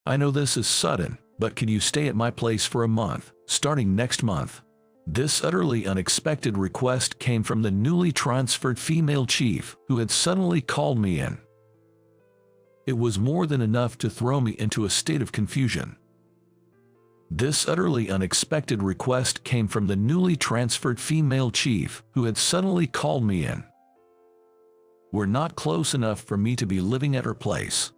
I know this is sudden, but can you stay at my place for a month, starting next month? This utterly unexpected request came from the newly transferred female chief who had suddenly called me in. It was more than enough to throw me into a state of confusion. This utterly unexpected request came from the newly transferred female chief who had suddenly called me in. We're not close enough for me to be living at her place.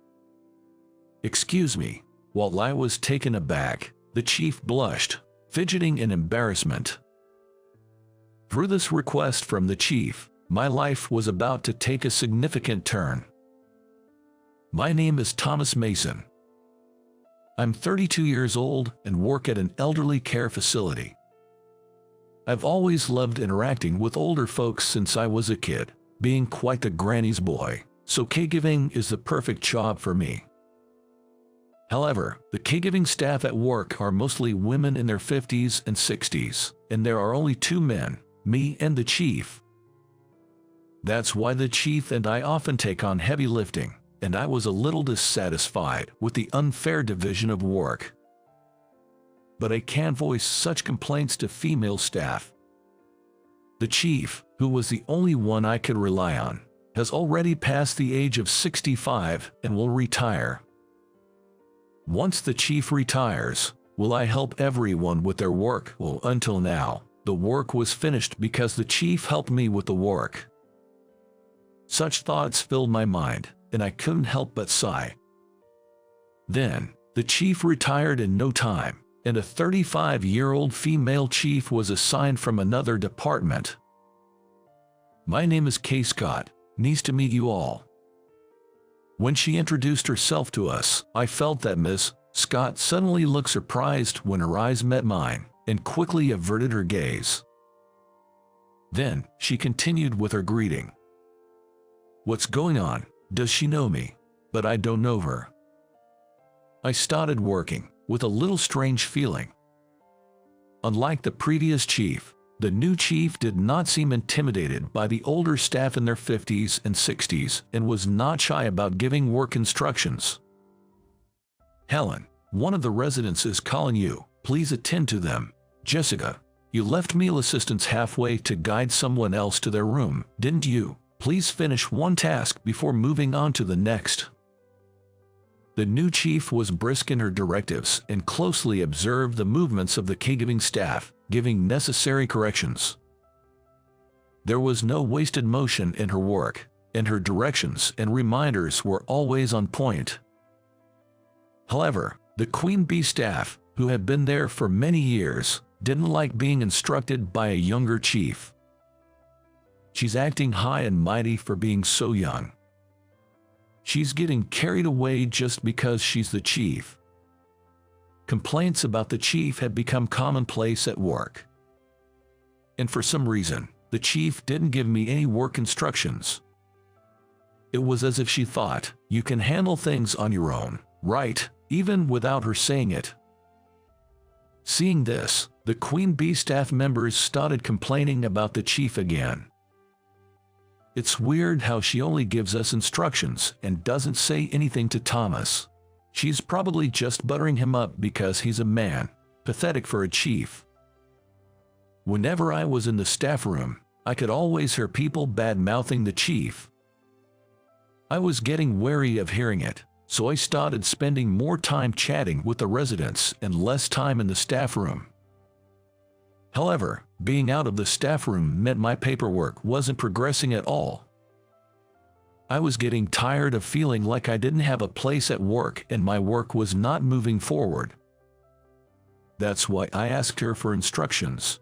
Excuse me. While I was taken aback, the chief blushed, fidgeting in embarrassment. Through this request from the chief, my life was about to take a significant turn. My name is Thomas Mason. I'm 32 years old and work at an elderly care facility. I've always loved interacting with older folks since I was a kid, being quite the granny's boy, so caregiving is the perfect job for me. However, the caregiving staff at work are mostly women in their 50s and 60s, and there are only two men, me and the chief. That's why the chief and I often take on heavy lifting, and I was a little dissatisfied with the unfair division of work. But I can't voice such complaints to female staff. The chief, who was the only one I could rely on, has already passed the age of 65 and will retire. Once the chief retires, will I help everyone with their work? Well, until now, the work was finished because the chief helped me with the work. Such thoughts filled my mind, and I couldn't help but sigh. Then, the chief retired in no time, and a 35-year-old female chief was assigned from another department. My name is Kay Scott. Nice to meet you all. When she introduced herself to us, I felt that Miss Scott suddenly looked surprised when her eyes met mine, and quickly averted her gaze. Then, she continued with her greeting. What's going on? Does she know me? But I don't know her. I started working, with a little strange feeling. Unlike the previous chief, the new chief did not seem intimidated by the older staff in their 50s and 60s and was not shy about giving work instructions. Helen, one of the residents is calling you. Please attend to them. Jessica, you left meal assistants halfway to guide someone else to their room, didn't you? Please finish one task before moving on to the next. The new chief was brisk in her directives and closely observed the movements of the caregiving staff, giving necessary corrections. There was no wasted motion in her work, and her directions and reminders were always on point. However, the Queen Bee staff, who had been there for many years, didn't like being instructed by a younger chief. She's acting high and mighty for being so young. She's getting carried away just because she's the chief. Complaints about the chief had become commonplace at work. And for some reason, the chief didn't give me any work instructions. It was as if she thought, you can handle things on your own, right, even without her saying it. Seeing this, the Queen Bee staff members started complaining about the chief again. It's weird how she only gives us instructions and doesn't say anything to Thomas. She's probably just buttering him up because he's a man. Pathetic for a chief. Whenever I was in the staff room, I could always hear people bad-mouthing the chief. I was getting wary of hearing it, so I started spending more time chatting with the residents and less time in the staff room. However, being out of the staff room meant my paperwork wasn't progressing at all. I was getting tired of feeling like I didn't have a place at work and my work was not moving forward. That's why I asked her for instructions.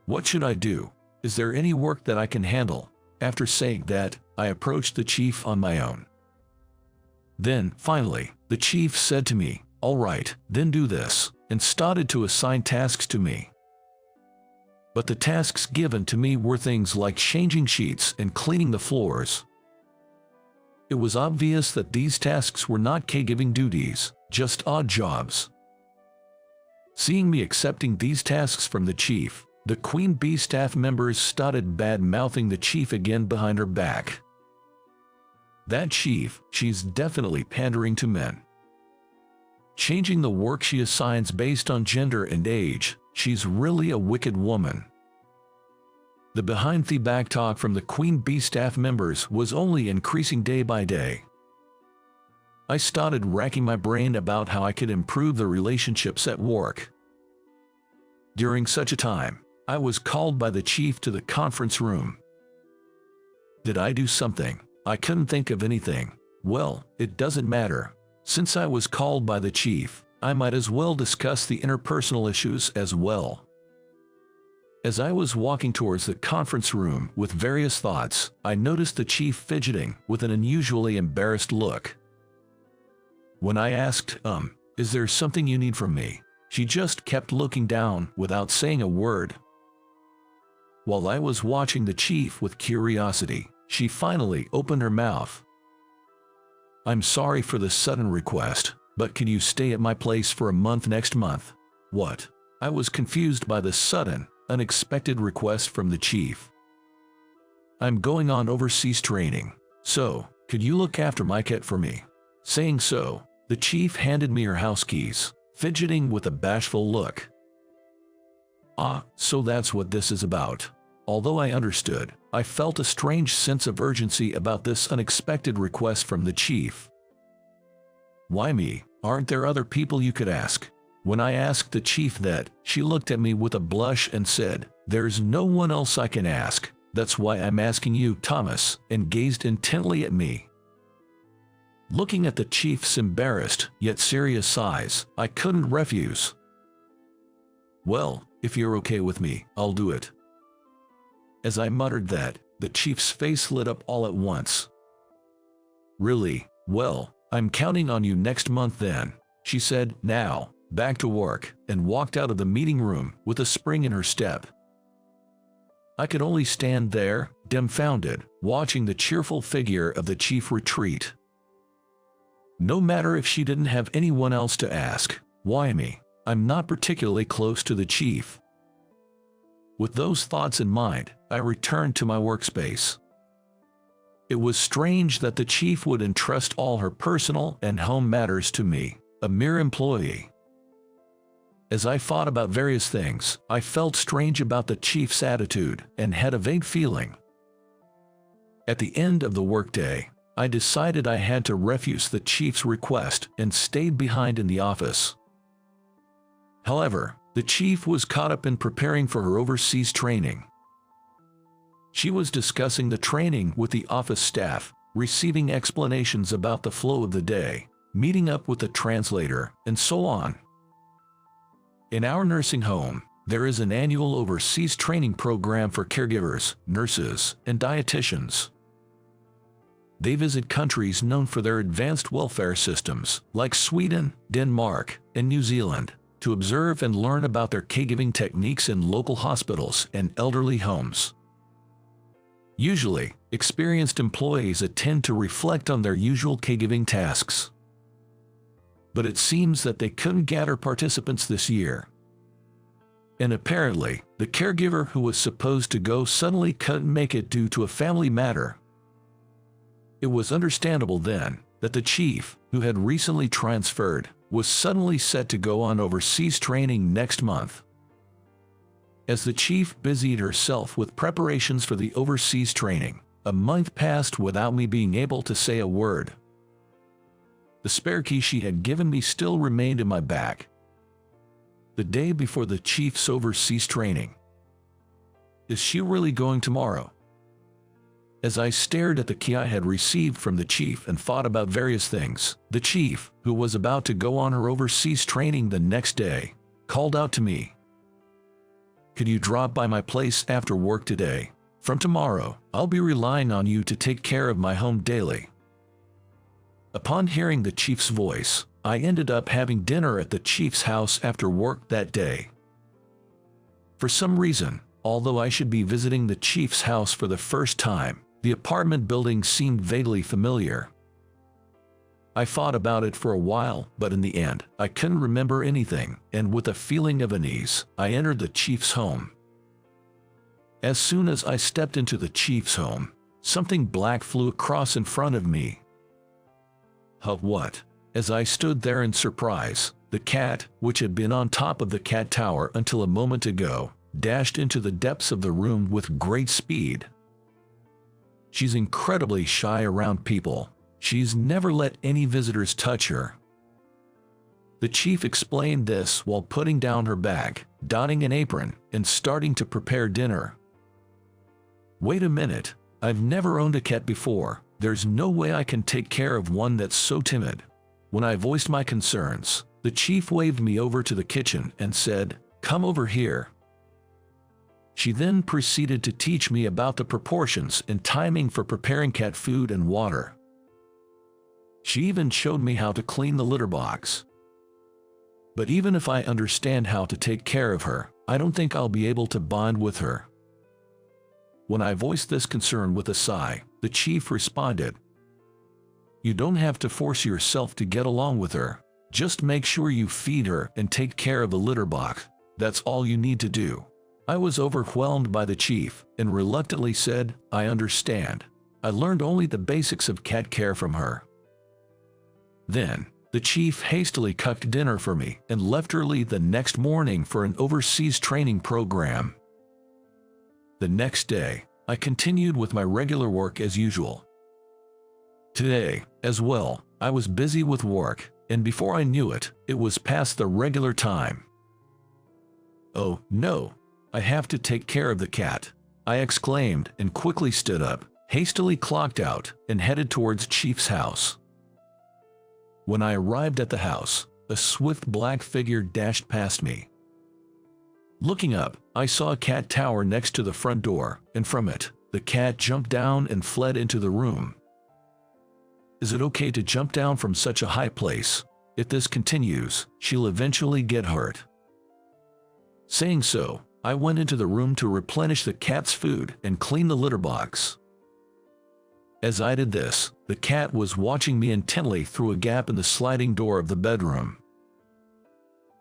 What should I do? Is there any work that I can handle? After saying that, I approached the chief on my own. Then, finally, the chief said to me, "All right, then do this," and started to assign tasks to me. But the tasks given to me were things like changing sheets and cleaning the floors. It was obvious that these tasks were not caregiving duties, just odd jobs. Seeing me accepting these tasks from the chief, the Queen Bee staff members started bad-mouthing the chief again behind her back. That chief, she's definitely pandering to men. changing the work she assigns based on gender and age. She's really a wicked woman. The behind-the-back talk from the Queen Bee staff members was only increasing day by day. I started racking my brain about how I could improve the relationships at work. During such a time, I was called by the chief to the conference room. Did I do something? I couldn't think of anything. Well, it doesn't matter. Since I was called by the chief, I might as well discuss the interpersonal issues as well. As I was walking towards the conference room with various thoughts, I noticed the chief fidgeting with an unusually embarrassed look. When I asked, is there something you need from me? She just kept looking down without saying a word. While I was watching the chief with curiosity, she finally opened her mouth. I'm sorry for the sudden request, but can you stay at my place for a month next month? What? I was confused by the sudden, unexpected request from the chief. I'm going on overseas training, so could you look after my cat for me? Saying so, the chief handed me her house keys, fidgeting with a bashful look. Ah, so that's what this is about. Although I understood, I felt a strange sense of urgency about this unexpected request from the chief. Why me? Aren't there other people you could ask? When I asked the chief that, she looked at me with a blush and said, there's no one else I can ask. That's why I'm asking you, Thomas, and gazed intently at me. Looking at the chief's embarrassed, yet serious eyes, I couldn't refuse. Well, if you're okay with me, I'll do it. As I muttered that, the chief's face lit up all at once. Really? Well, I'm counting on you next month then, she said, now, back to work, and walked out of the meeting room with a spring in her step. I could only stand there, dumbfounded, watching the cheerful figure of the chief retreat. No matter if she didn't have anyone else to ask, why me? I'm not particularly close to the chief. With those thoughts in mind, I returned to my workspace. It was strange that the chief would entrust all her personal and home matters to me, a mere employee. As I thought about various things, I felt strange about the chief's attitude and had a vague feeling. At the end of the workday, I decided I had to refuse the chief's request and stayed behind in the office. However, the chief was caught up in preparing for her overseas training. She was discussing the training with the office staff, receiving explanations about the flow of the day, meeting up with the translator, and so on. In our nursing home, there is an annual overseas training program for caregivers, nurses, and dietitians. They visit countries known for their advanced welfare systems, like Sweden, Denmark, and New Zealand, to observe and learn about their caregiving techniques in local hospitals and elderly homes. Usually, experienced employees attend to reflect on their usual caregiving tasks. But it seems that they couldn't gather participants this year. And apparently, the caregiver who was supposed to go suddenly couldn't make it due to a family matter. It was understandable then that the chief, who had recently transferred, was suddenly set to go on overseas training next month. As the chief busied herself with preparations for the overseas training, a month passed without me being able to say a word. The spare key she had given me still remained in my bag. The day before the chief's overseas training. Is she really going tomorrow? As I stared at the key I had received from the chief and thought about various things, the chief, who was about to go on her overseas training the next day, called out to me. Could you drop by my place after work today? From tomorrow, I'll be relying on you to take care of my home daily. Upon hearing the chief's voice, I ended up having dinner at the chief's house after work that day. For some reason, although I should be visiting the chief's house for the first time, the apartment building seemed vaguely familiar. I thought about it for a while, but in the end, I couldn't remember anything, and with a feeling of unease, I entered the chief's home. As soon as I stepped into the chief's home, something black flew across in front of me. What? As I stood there in surprise, The cat, which had been on top of the cat tower until a moment ago, dashed into the depths of the room with great speed. She's incredibly shy around people. She's never let any visitors touch her. The chief explained this while putting down her bag, donning an apron, and starting to prepare dinner. Wait a minute, I've never owned a cat before. There's no way I can take care of one that's so timid. When I voiced my concerns, the chief waved me over to the kitchen and said, "Come over here." She then proceeded to teach me about the proportions and timing for preparing cat food and water. She even showed me how to clean the litter box. But even if I understand how to take care of her, I don't think I'll be able to bond with her. When I voiced this concern with a sigh, the chief responded, "You don't have to force yourself to get along with her. Just make sure you feed her and take care of the litter box. That's all you need to do." I was overwhelmed by the chief and reluctantly said, "I understand. I learned only the basics of cat care from her." Then, the chief hastily cooked dinner for me and left early the next morning for an overseas training program. The next day, I continued with my regular work as usual. Today, as well, I was busy with work, and before I knew it, it was past the regular time. "Oh, no, I have to take care of the cat," I exclaimed and quickly stood up, hastily clocked out, and headed towards Chief's house. When I arrived at the house, a swift black figure dashed past me. Looking up, I saw a cat tower next to the front door, and from it, the cat jumped down and fled into the room. Is it okay to jump down from such a high place? If this continues, she'll eventually get hurt. Saying so, I went into the room to replenish the cat's food and clean the litter box. As I did this, the cat was watching me intently through a gap in the sliding door of the bedroom.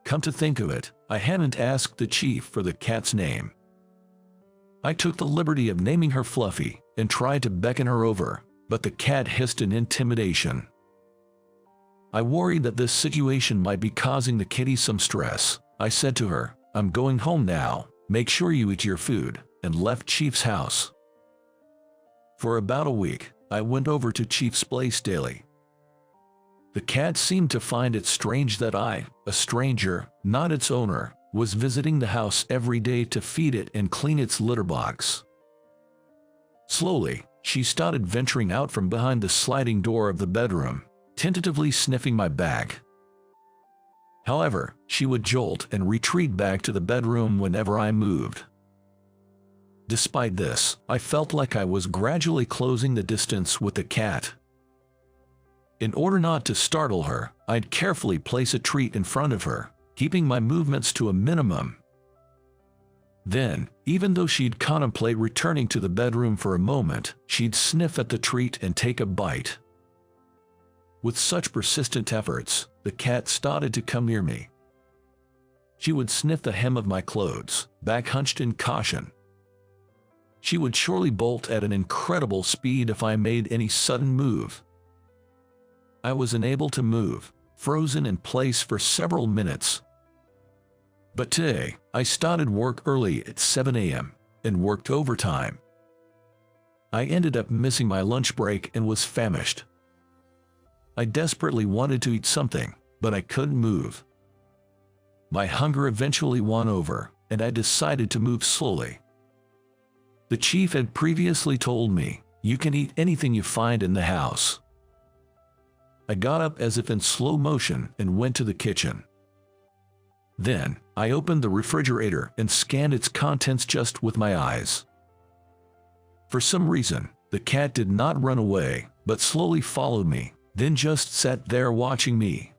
Come to think of it, I hadn't asked the chief for the cat's name. I took the liberty of naming her Fluffy and tried to beckon her over, but the cat hissed in intimidation. I worried that this situation might be causing the kitty some stress. I said to her, "I'm going home now, make sure you eat your food," and left Chief's house. For about a week, I went over to Chief's place daily. The cat seemed to find it strange that I, a stranger, not its owner, was visiting the house every day to feed it and clean its litter box. Slowly, she started venturing out from behind the sliding door of the bedroom, tentatively sniffing my back. However, she would jolt and retreat back to the bedroom whenever I moved. Despite this, I felt like I was gradually closing the distance with the cat. In order not to startle her, I'd carefully place a treat in front of her, keeping my movements to a minimum. Then, even though she'd contemplate returning to the bedroom for a moment, she'd sniff at the treat and take a bite. With such persistent efforts, the cat started to come near me. She would sniff the hem of my clothes, back hunched in caution. She would surely bolt at an incredible speed if I made any sudden move. I was unable to move, frozen in place for several minutes. But today, I started work early at 7 a.m. and worked overtime. I ended up missing my lunch break and was famished. I desperately wanted to eat something, but I couldn't move. My hunger eventually won over, and I decided to move slowly. The chief had previously told me, "You can eat anything you find in the house." I got up as if in slow motion and went to the kitchen. Then, I opened the refrigerator and scanned its contents just with my eyes. For some reason, the cat did not run away, but slowly followed me, then just sat there watching me.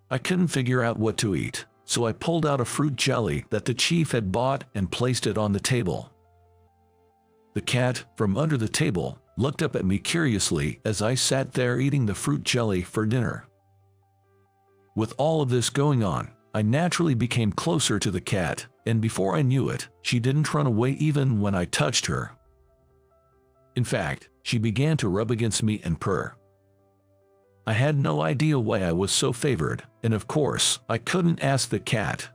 I couldn't figure out what to eat, so I pulled out a fruit jelly that the chief had bought and placed it on the table. The cat, from under the table, looked up at me curiously as I sat there eating the fruit jelly for dinner. With all of this going on, I naturally became closer to the cat, and before I knew it, she didn't run away even when I touched her. In fact, she began to rub against me and purr. I had no idea why I was so favored, and of course, I couldn't ask the cat.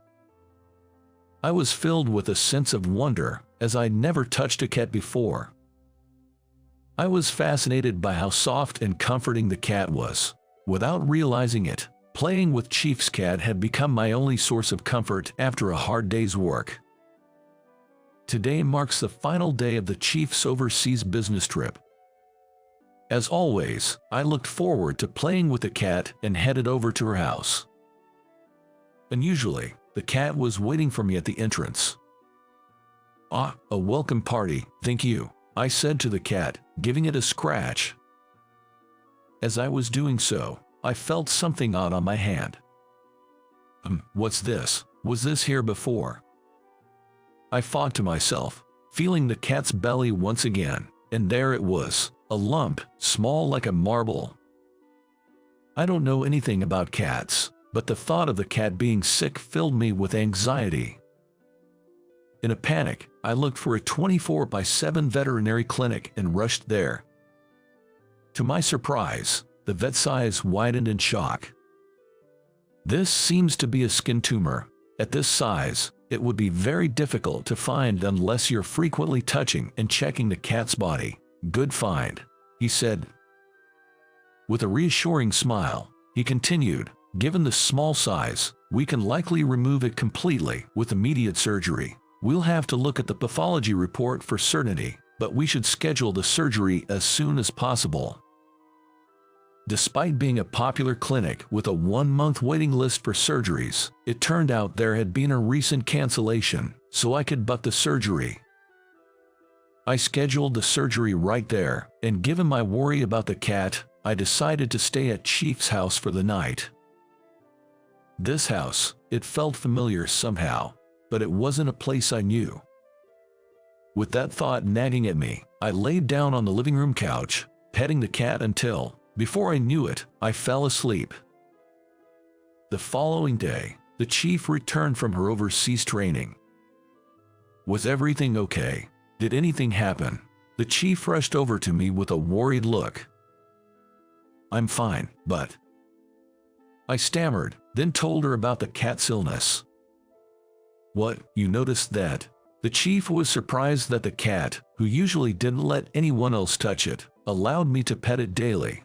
I was filled with a sense of wonder, as I'd never touched a cat before. I was fascinated by how soft and comforting the cat was. Without realizing it, playing with Chief's cat had become my only source of comfort after a hard day's work. Today marks the final day of the Chief's overseas business trip. As always, I looked forward to playing with the cat and headed over to her house. Unusually, the cat was waiting for me at the entrance. "Ah, a welcome party, thank you," I said to the cat, giving it a scratch. As I was doing so, I felt something odd on my hand. What's this? Was this here before?" I thought to myself, feeling the cat's belly once again, and there it was, a lump, small like a marble. I don't know anything about cats, but the thought of the cat being sick filled me with anxiety. In a panic, I looked for a 24/7 veterinary clinic and rushed there. To my surprise, the vet's eyes widened in shock. "This seems to be a skin tumor. At this size, it would be very difficult to find unless you're frequently touching and checking the cat's body. Good find," he said. With a reassuring smile, he continued, "Given the small size, we can likely remove it completely with immediate surgery. We'll have to look at the pathology report for certainty, but we should schedule the surgery as soon as possible." Despite being a popular clinic with a 1-month waiting list for surgeries, it turned out there had been a recent cancellation, so I could book the surgery. I scheduled the surgery right there, and given my worry about the cat, I decided to stay at Chief's house for the night. This house, it felt familiar somehow, but it wasn't a place I knew. With that thought nagging at me, I laid down on the living room couch, petting the cat until, before I knew it, I fell asleep. The following day, the Chief returned from her overseas training. "Was everything okay? Did anything happen?" The Chief rushed over to me with a worried look. "I'm fine, but..." I stammered, then told her about the cat's illness. "What, you noticed that?" The Chief was surprised that the cat, who usually didn't let anyone else touch it, allowed me to pet it daily.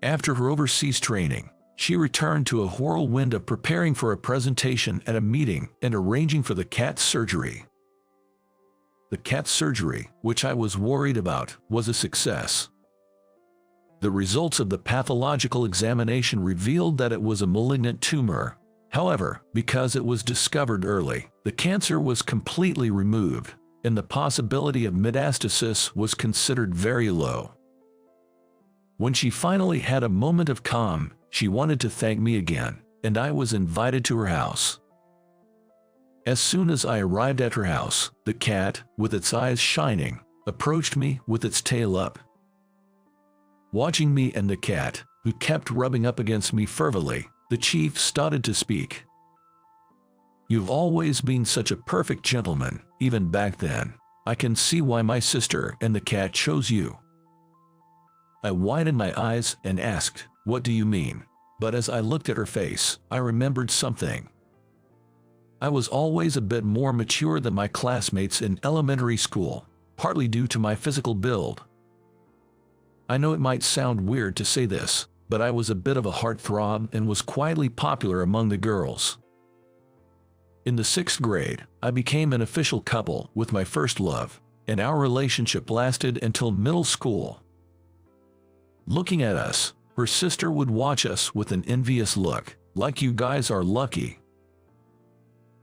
After her overseas training, she returned to a whirlwind of preparing for a presentation at a meeting and arranging for the cat's surgery. The cat's surgery, which I was worried about, was a success. The results of the pathological examination revealed that it was a malignant tumor. However, because it was discovered early, the cancer was completely removed, and the possibility of metastasis was considered very low. When she finally had a moment of calm, she wanted to thank me again, and I was invited to her house. As soon as I arrived at her house, the cat, with its eyes shining, approached me with its tail up. Watching me and the cat, who kept rubbing up against me fervently, the Chief started to speak. "You've always been such a perfect gentleman, even back then. I can see why my sister and the cat chose you." I widened my eyes and asked, "What do you mean?" But as I looked at her face, I remembered something. I was always a bit more mature than my classmates in elementary school, partly due to my physical build. I know it might sound weird to say this, but I was a bit of a heartthrob and was quietly popular among the girls. In the 6th grade, I became an official couple with my first love, and our relationship lasted until middle school. Looking at us, her sister would watch us with an envious look, like "You guys are lucky."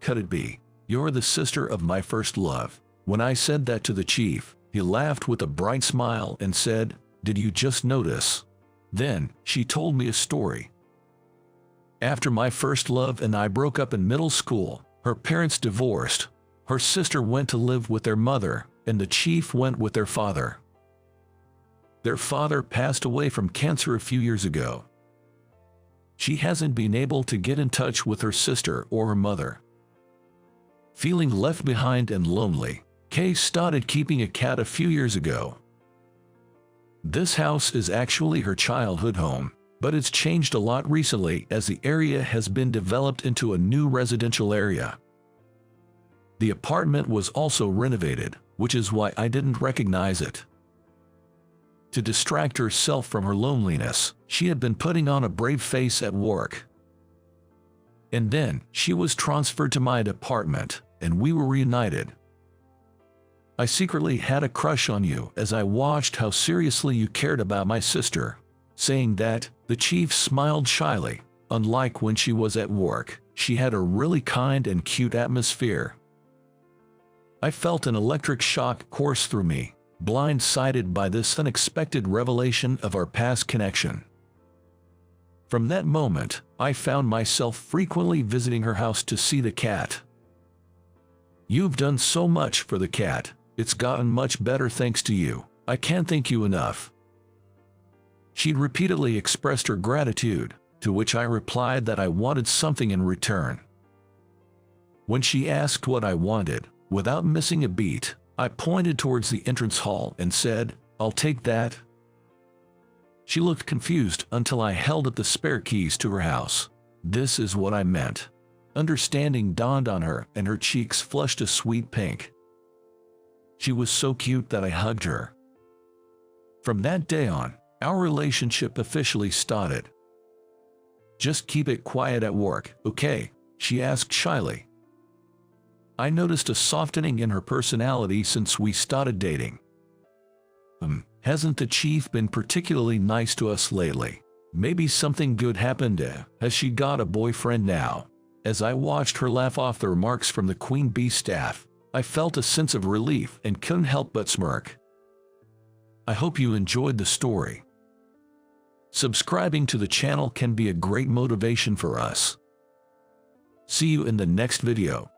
Could it be? "You're the sister of my first love." When I said that to the Chief, he laughed with a bright smile and said, "Did you just notice?" Then, she told me a story. After my first love and I broke up in middle school, her parents divorced, her sister went to live with their mother, and the Chief went with their father. Their father passed away from cancer a few years ago. She hasn't been able to get in touch with her sister or her mother. Feeling left behind and lonely, Kay started keeping a cat a few years ago. This house is actually her childhood home, but it's changed a lot recently as the area has been developed into a new residential area. The apartment was also renovated, which is why I didn't recognize it. To distract herself from her loneliness, she had been putting on a brave face at work. And then, she was transferred to my department, and we were reunited. I secretly had a crush on you as I watched how seriously you cared about my sister. Saying that, the chief smiled shyly. Unlike when she was at work, she had a really kind and cute atmosphere. I felt an electric shock course through me, blindsided by this unexpected revelation of our past connection. From that moment, I found myself frequently visiting her house to see the cat. You've done so much for the cat. It's gotten much better thanks to you. I can't thank you enough. She'd repeatedly expressed her gratitude, to which I replied that I wanted something in return. When she asked what I wanted, without missing a beat, I pointed towards the entrance hall and said, "I'll take that." She looked confused until I held up the spare keys to her house. This is what I meant. Understanding dawned on her and her cheeks flushed a sweet pink. She was so cute that I hugged her. From that day on, our relationship officially started. "Just keep it quiet at work, okay?" she asked shyly. I noticed a softening in her personality since we started dating. Hasn't the chief been particularly nice to us lately? Maybe something good happened. Has she got a boyfriend now? As I watched her laugh off the remarks from the Queen Bee staff, I felt a sense of relief and couldn't help but smirk. I hope you enjoyed the story. Subscribing to the channel can be a great motivation for us. See you in the next video.